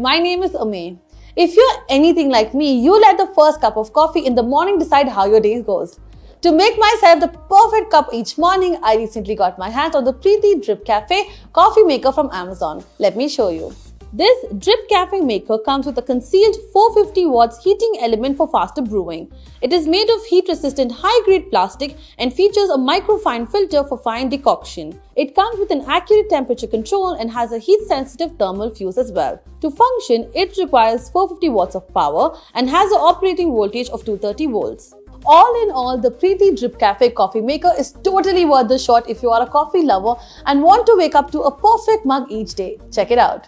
my name is Ame. If you're anything like me, you let the first cup of coffee in the morning decide how your day goes. To make myself the perfect cup each morning, I recently got my hands on the Preeti Drip Cafe coffee maker from Amazon. Let me show you. This Drip Cafe maker comes with a concealed 450 watts heating element for faster brewing. It is made of heat-resistant high-grade plastic and features a microfine filter for fine decoction. It comes with an accurate temperature control and has a heat-sensitive thermal fuse as well. To function, it requires 450 watts of power and has an operating voltage of 230 volts. All in all, the Preeti Drip Cafe coffee maker is totally worth the shot if you are a coffee lover and want to wake up to a perfect mug each day. Check it out.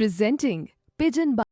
Presenting Pigeon Bar.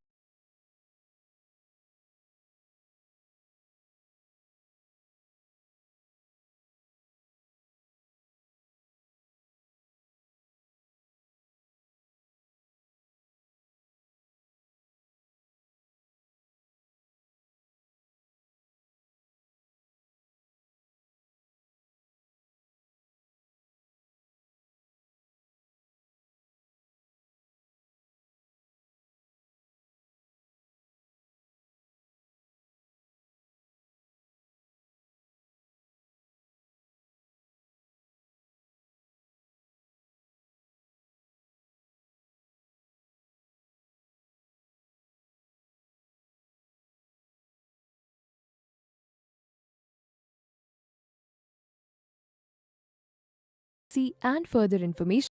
And further information.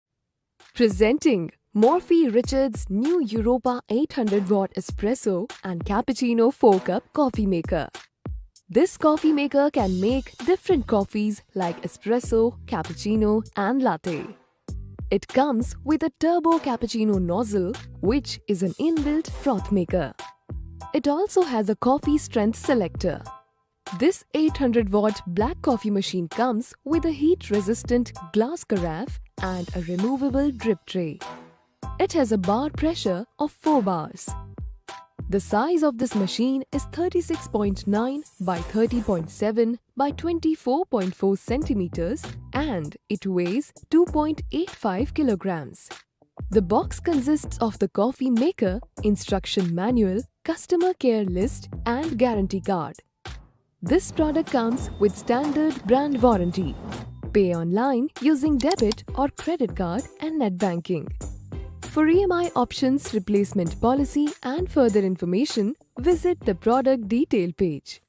Presenting Morphy Richards' new Europa 800 watt espresso and cappuccino 4-cup coffee maker. This coffee maker can make different coffees like espresso, cappuccino and latte. It comes with a turbo cappuccino nozzle, which is an inbuilt froth maker. It also has a coffee strength selector. This 800 watt black coffee machine comes with a heat-resistant glass carafe and a removable drip tray. It has a bar pressure of 4 bars. The size of this machine is 36.9 by 30.7 by 24.4 centimeters and it weighs 2.85 kilograms. The box consists of the coffee maker, instruction manual, customer care list and guarantee card. This product comes with standard brand warranty. Pay online using debit or credit card and net banking. For EMI options, replacement policy and further information, visit the product detail page.